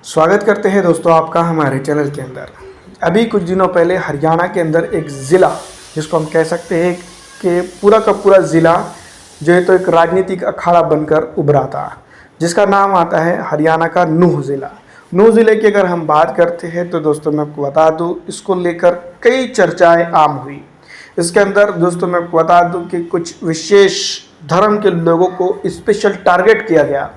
स्वागत करते हैं दोस्तों आपका हमारे चैनल के अंदर। अभी कुछ दिनों पहले हरियाणा के अंदर एक ज़िला, जिसको हम कह सकते हैं कि पूरा का पूरा ज़िला जो है तो एक राजनीतिक अखाड़ा बनकर उभरा था, जिसका नाम आता है हरियाणा का नूंह ज़िला। नूंह ज़िले की अगर हम बात करते हैं तो दोस्तों मैं आपको बता दूँ, इसको लेकर कई चर्चाएँ आम हुई। इसके अंदर दोस्तों मैं आपको बता दूँ कि कुछ विशेष धर्म के लोगों को स्पेशल टारगेट किया गया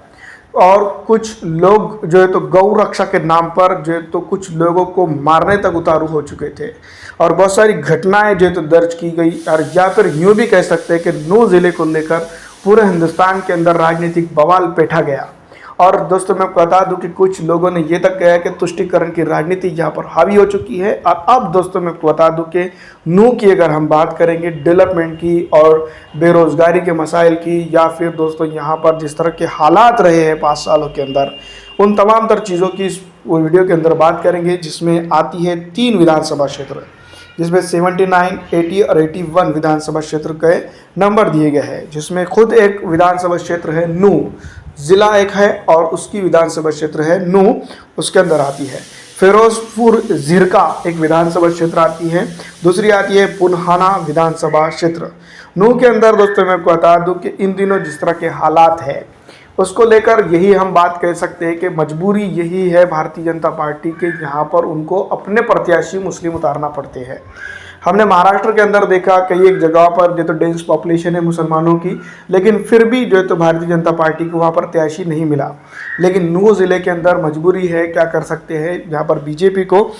और कुछ लोग जो है तो गौ रक्षा के नाम पर जो है तो कुछ लोगों को मारने तक उतारू हो चुके थे और बहुत सारी घटनाएं जो है तो दर्ज की गई। और या फिर यूँ भी कह सकते हैं कि नूंह ज़िले को लेकर पूरे हिंदुस्तान के अंदर राजनीतिक बवाल पैठा गया। और दोस्तों मैं आपको बता दूं कि कुछ लोगों ने ये तक कहा है कि तुष्टीकरण की राजनीति यहाँ पर हावी हो चुकी है। और अब दोस्तों मैं आपको बता दूं कि नूंह की अगर हम बात करेंगे डेवलपमेंट की और बेरोज़गारी के मसाइल की, या फिर दोस्तों यहाँ पर जिस तरह के हालात रहे हैं 5 सालों के अंदर, उन तमाम तर चीज़ों की इस वीडियो के अंदर बात करेंगे, जिसमें आती है 3 विधानसभा क्षेत्र, जिसमें 79, 80 और 81 विधानसभा क्षेत्र के नंबर दिए गए हैं, जिसमें खुद एक विधानसभा क्षेत्र है नूंह ज़िला एक है और उसकी विधानसभा क्षेत्र है नूंह, उसके अंदर आती है। फिरोजपुर ज़िरका एक विधानसभा क्षेत्र आती है, दूसरी आती है पुन्हाना विधानसभा क्षेत्र। नूंह के अंदर दोस्तों मैं आपको बता दूं कि इन दिनों जिस तरह के हालात है उसको लेकर यही हम बात कह सकते हैं कि मजबूरी यही है भारतीय जनता पार्टी के, यहाँ पर उनको अपने प्रत्याशी मुस्लिम उतारना पड़ते हैं। हमने महाराष्ट्र के अंदर देखा कई एक जगह पर जो तो डेंस पॉपुलेशन है मुसलमानों की, लेकिन फिर भी जो है तो भारतीय जनता पार्टी को वहाँ प्रत्याशी नहीं मिला। लेकिन नूंह ज़िले के अंदर मजबूरी है, क्या कर सकते हैं, यहाँ पर बीजेपी को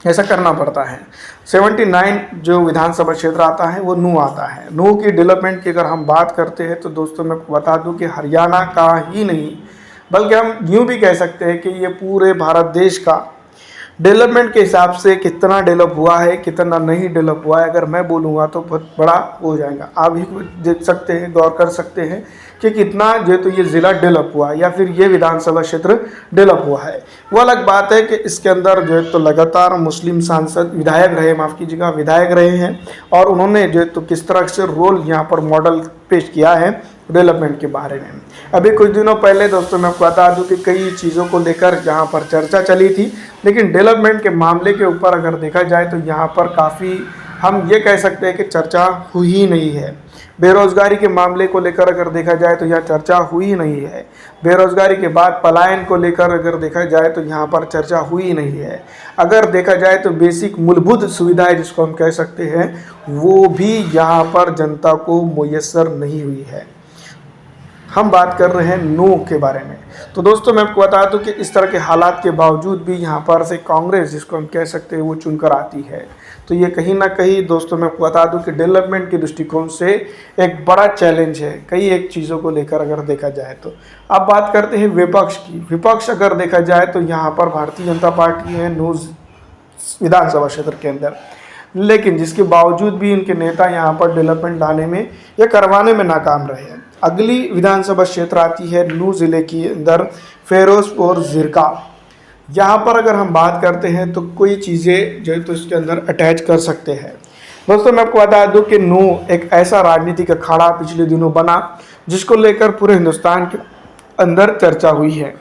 ऐसा करना पड़ता है। 79 जो विधानसभा क्षेत्र आता है वो नूंह आता है। नूंह की डेवलपमेंट की अगर हम बात करते हैं तो दोस्तों मैं बता दूं कि हरियाणा का ही नहीं बल्कि हम यूँ भी कह सकते हैं कि ये पूरे भारत देश का डेवलपमेंट के हिसाब से कितना डेवलप हुआ है, कितना नहीं डेवलप हुआ है, अगर मैं बोलूँगा तो बहुत बड़ा हो जाएगा। आप ही देख सकते हैं, गौर कर सकते हैं कि कितना जो तो ये ज़िला डेवलप हुआ या फिर ये विधानसभा क्षेत्र डेवलप हुआ है। वो अलग बात है कि इसके अंदर जो है तो लगातार मुस्लिम सांसद विधायक रहे, माफ़ कीजिएगा, विधायक रहे हैं और उन्होंने जो है तो किस तरह से रोल यहाँ पर मॉडल पेश किया है डेवलपमेंट के बारे में। अभी कुछ दिनों पहले दोस्तों मैं आपको बता दूं कि कई चीज़ों को लेकर यहाँ पर चर्चा चली थी, लेकिन डेवलपमेंट के मामले के ऊपर अगर देखा जाए तो यहाँ पर काफ़ी हम ये कह सकते हैं कि चर्चा हुई ही नहीं है। बेरोज़गारी के मामले को लेकर अगर देखा जाए तो यहाँ चर्चा हुई ही नहीं है। बेरोज़गारी के बाद पलायन को लेकर अगर देखा जाए तो यहाँ पर चर्चा हुई ही नहीं है। अगर देखा जाए तो बेसिक मूलभूत सुविधाएं जिसको हम कह सकते हैं वो भी यहाँ पर जनता को मुयस्सर नहीं हुई है। हम बात कर रहे हैं नूंह के बारे में। तो दोस्तों मैं आपको बता दूं कि इस तरह के हालात के बावजूद भी यहाँ पर से कांग्रेस जिसको हम कह सकते हैं वो चुनकर आती है। तो ये कहीं ना कहीं दोस्तों मैं आपको बता दूं कि डेवलपमेंट के दृष्टिकोण से एक बड़ा चैलेंज है कई एक चीज़ों को लेकर अगर देखा जाए तो। अब बात करते हैं विपक्ष की। विपक्ष अगर देखा जाए तो यहाँ पर भारतीय जनता पार्टी है नूंह विधानसभा क्षेत्र के अंदर, लेकिन जिसके बावजूद भी इनके नेता यहाँ पर डेवलपमेंट लाने में या करवाने में नाकाम रहे हैं। अगली विधानसभा क्षेत्र आती है नूंह ज़िले के अंदर फिरोजपुर ज़िरका। यहाँ पर अगर हम बात करते हैं तो कोई चीज़ें जो है तो इसके अंदर अटैच कर सकते हैं। दोस्तों मैं आपको बता दूं कि नूंह एक ऐसा राजनीतिक अखाड़ा पिछले दिनों बना जिसको लेकर पूरे हिंदुस्तान के अंदर चर्चा हुई है,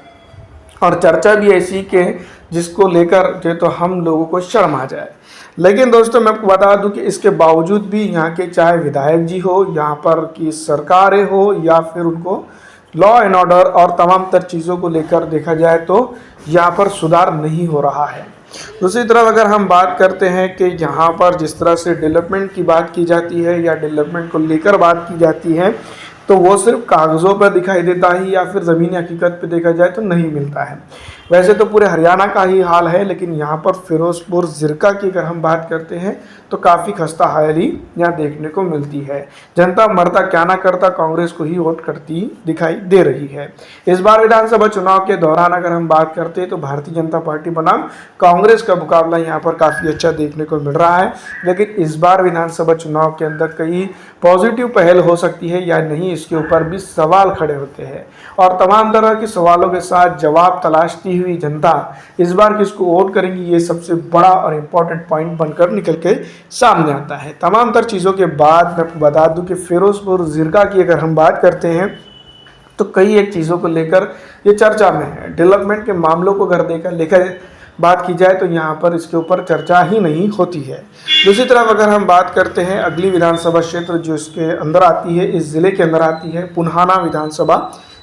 और चर्चा भी ऐसी कि जिसको लेकर जो तो हम लोगों को शर्म आ जाए। लेकिन दोस्तों मैं आपको बता दूं कि इसके बावजूद भी यहाँ के चाहे विधायक जी हो, यहाँ पर की सरकारें हो, या फिर उनको लॉ एंड ऑर्डर और तमाम तर चीज़ों को लेकर देखा जाए तो यहाँ पर सुधार नहीं हो रहा है। दूसरी तरफ अगर हम बात करते हैं कि यहाँ पर जिस तरह से डेवलपमेंट की बात की जाती है या डेवलपमेंट को लेकर बात की जाती है तो वो सिर्फ कागज़ों पर दिखाई देता ही या फिर ज़मीनी हकीकत पे देखा जाए तो नहीं मिलता है। वैसे तो पूरे हरियाणा का ही हाल है, लेकिन यहाँ पर फिरोजपुर ज़िरका की अगर हम बात करते हैं तो काफ़ी खस्ता हालत यहाँ देखने को मिलती है। जनता मरता क्या ना करता कांग्रेस को ही वोट करती दिखाई दे रही है। इस बार विधानसभा चुनाव के दौरान अगर हम बात करते हैं तो भारतीय जनता पार्टी बनाम कांग्रेस का मुकाबला यहाँ पर काफ़ी अच्छा देखने को मिल रहा है। लेकिन इस बार विधानसभा चुनाव के अंदर कई पॉजिटिव पहल हो सकती है या नहीं, इसके ऊपर भी सवाल खड़े होते हैं, और तमाम तरह के सवालों के साथ जवाब तलाशती हुई जनता इस बार किसको वोट करेंगी, ये सबसे बड़ा और इम्पोर्टेंट पॉइंट बनकर निकल के सामने आता है। तमाम तर चीज़ों के बाद मैं आपको बता दूं कि फिरोजपुर ज़िरका की अगर हम बात करते हैं तो कई एक चीज़ों को लेकर ये चर्चा में है। डेवलपमेंट के मामलों को अगर लेकर बात की जाए तो यहाँ पर इसके ऊपर चर्चा ही नहीं होती है। दूसरी तरफ अगर हम बात करते हैं अगली विधानसभा क्षेत्र जो इसके अंदर आती है, इस ज़िले के अंदर आती है, पुन्हाना विधानसभा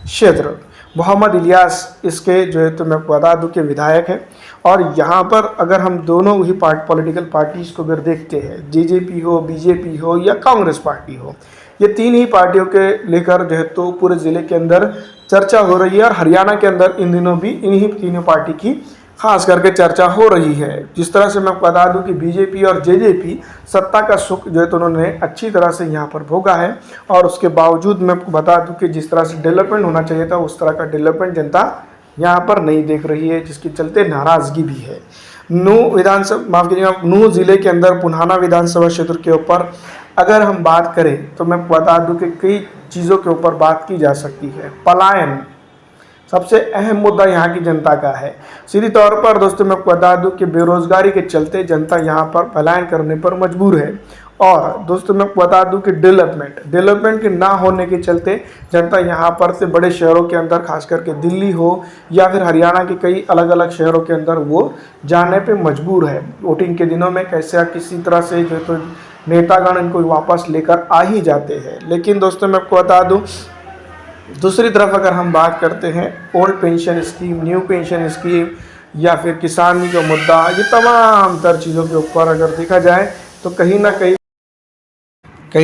क्षेत्र। मोहम्मद इलियास इसके जो है तो मैं बता दूं कि विधायक हैं। और यहाँ पर अगर हम दोनों ही पॉलिटिकल पार्टीज़ को अगर देखते हैं, जेजेपी हो, बीजेपी हो या कांग्रेस पार्टी हो, ये तीन ही पार्टियों के लेकर जो है तो पूरे ज़िले के अंदर चर्चा हो रही है। और हरियाणा के अंदर इन दिनों भी इन्हीं तीनों पार्टी की खास करके चर्चा हो रही है। जिस तरह से मैं बता दूं कि बीजेपी और जेजेपी सत्ता का सुख जो है तो उन्होंने अच्छी तरह से यहाँ पर भोगा है, और उसके बावजूद मैं आपको बता दूं कि जिस तरह से डेवलपमेंट होना चाहिए था उस तरह का डेवलपमेंट जनता यहाँ पर नहीं देख रही है, जिसके चलते नाराज़गी भी है। नूह ज़िले के अंदर पुन्हाना विधानसभा क्षेत्र के ऊपर अगर हम बात करें तो मैं बता दूं कि कई चीज़ों के ऊपर बात की जा सकती है। पलायन सबसे अहम मुद्दा यहाँ की जनता का है। सीधी तौर पर दोस्तों मैं बता दूं कि बेरोजगारी के चलते जनता यहाँ पर पलायन करने पर मजबूर है। और दोस्तों मैं बता दूं कि डेवलपमेंट के ना होने के चलते जनता यहाँ पर से बड़े शहरों के अंदर, खास करके दिल्ली हो या फिर हरियाणा के कई अलग अलग शहरों के अंदर वो जाने पे मजबूर है। वोटिंग के दिनों में कैसे किसी तरह से जो तो नेतागण इनको वापस लेकर आ ही जाते हैं। लेकिन दोस्तों मैं आपको बता दूँ, दूसरी तरफ अगर हम बात करते हैं old pension scheme, new pension scheme या फिर किसानी का मुद्दा, ये तमाम तर चीज़ों के ऊपर अगर देखा जाए तो कहीं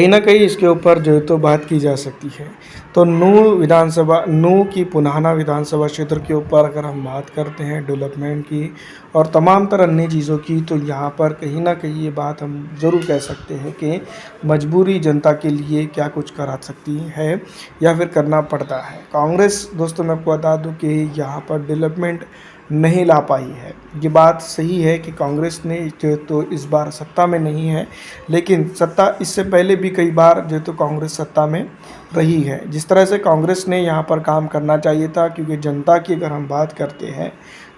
ना कहीं इसके ऊपर जो है तो बात की जा सकती है। तो नूह की पुन्हाना विधानसभा क्षेत्र के ऊपर अगर हम बात करते हैं डेवलपमेंट की और तमाम तरह अन्य चीज़ों की, तो यहाँ पर कहीं ना कहीं ये बात हम ज़रूर कह सकते हैं कि मजबूरी जनता के लिए क्या कुछ करा सकती है या फिर करना पड़ता है। कांग्रेस दोस्तों मैं आपको बता दूं कि यहाँ पर डेवलपमेंट नहीं ला पाई है। ये बात सही है कि कांग्रेस ने जो तो इस बार सत्ता में नहीं है, लेकिन सत्ता इससे पहले भी कई बार जो तो कांग्रेस सत्ता में रही है। जिस तरह से कांग्रेस ने यहाँ पर काम करना चाहिए था, क्योंकि जनता की अगर हम बात करते हैं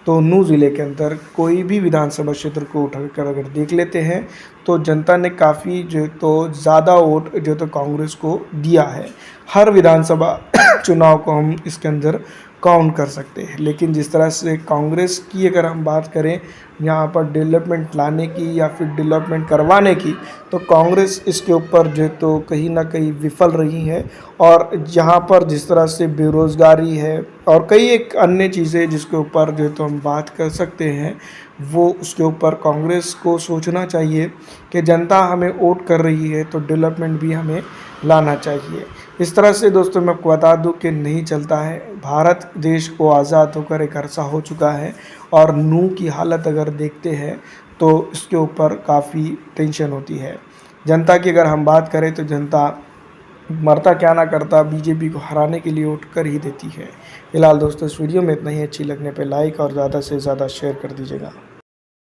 तो नूह ज़िले के अंदर कोई भी विधानसभा क्षेत्र को उठाकर अगर देख लेते हैं तो जनता ने काफ़ी जो तो ज़्यादा वोट जो तो कांग्रेस को दिया है। हर विधानसभा चुनाव को हम इसके अंदर काउंट कर सकते हैं। लेकिन जिस तरह से कांग्रेस की अगर हम बात करें यहाँ पर डेवलपमेंट लाने की या फिर डेवलपमेंट करवाने की, तो कांग्रेस इसके ऊपर जो तो कहीं ना कहीं विफल रही है। और यहाँ पर जिस तरह से बेरोज़गारी है और कई एक अन्य चीज़ें जिसके ऊपर जो तो हम बात कर सकते हैं, वो उसके ऊपर कांग्रेस को सोचना चाहिए कि जनता हमें वोट कर रही है तो डेवलपमेंट भी हमें लाना चाहिए। इस तरह से दोस्तों मैं आपको बता दूं कि नहीं चलता है। भारत देश को आज़ाद होकर एक अरसा हो चुका है और नूह की हालत अगर देखते हैं तो इसके ऊपर काफ़ी टेंशन होती है। जनता की अगर हम बात करें तो जनता मरता क्या ना करता बीजेपी को हराने के लिए वोट कर ही देती है। फिलहाल दोस्तों इस वीडियो में इतना ही। अच्छी लगने पे लाइक और ज़्यादा से ज़्यादा शेयर कर दीजिएगा।